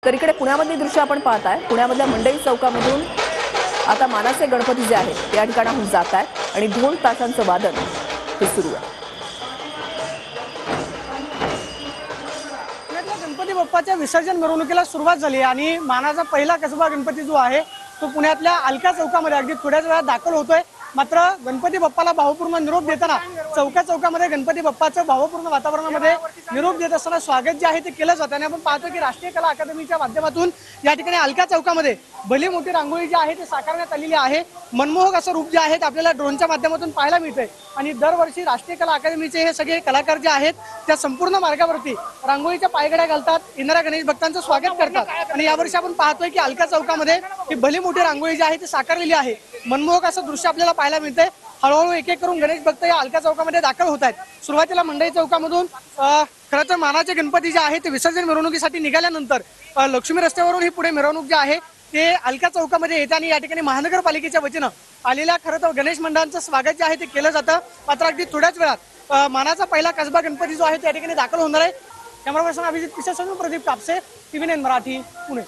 तर इकडे पुण्यामधली दृश्य आपण पाहताय। पुण्यामधल्या मंडई चौकामधून आता मानाचे गणपती जे आहेत या ठिकाणाहून जात आहेत आणि ढोल ताशांचं वादन हे सुरू आहे। पुण्यातल्या गणपती बाप्पाच्या विसर्जन मिरवणुकीला सुरुवात झाली आणि मानाचा पहिला कसबा गणपती जो आहे तो पुण्यातल्या अलका चौकामध्ये अगदी थोड्याच वेळात दाखल होतोय। मात्र गणपती बाप्पाला भावपूर्ण निरोप देताना चौकामध्ये गणपती बाप्पाचं भावपूर्ण वातावरणामध्ये निरोप देत असताना स्वागत जे आहे ते केलं जातं आणि आपण पाहतो की राष्ट्रीय कला अकादमीच्या माध्यमातून या ठिकाणी अलका चौकामध्ये भली मोठी रांगोळी जी आहे ती साकारण्यात आलेली आहे। मनमोहक असं रूप जे आहे ते आपल्याला ड्रोनच्या माध्यमातून पाहायला मिळतंय आणि दरवर्षी राष्ट्रीय कला अकादमीचे हे सगळे कलाकार जे आहेत त्या संपूर्ण मार्गावरती रांगोळीच्या पायघड्या घालतात, येणाऱ्या गणेश भक्तांचं स्वागत करतात आणि यावर्षी आपण पाहतोय की अलका चौकामध्ये ही भली मोठी रांगोळी जी आहे ती साकारलेली आहे। मनमोहक असं दृश्य आपल्याला पाहायला मिळतंय। हळूहळू एक एक करून गणेश भक्त या अलका चौकामध्ये दाखल होत आहेत। सुरुवातीला मंडई चौकामधून खरं तर मानाचे गणपती जे आहे ते विसर्जन मिरवणुकीसाठी निघाल्यानंतर लक्ष्मी रस्त्यावरून ही पुढे मिरवणूक जे आहे ते अलका चौकामध्ये येते आणि या ठिकाणी महानगरपालिकेच्या वतीनं आलेल्या खरं तर गणेश मंडळांचं स्वागत जे आहे ते केलं जातं। मात्र अगदी थोड्याच वेळात मानाचा पहिला कसबा गणपती जो आहे त्या ठिकाणी दाखल होणार आहे। कॅमेरा पर्सन अभिजित पिसेसह प्रदीप कापसे, TV9 मराठी, पुणे।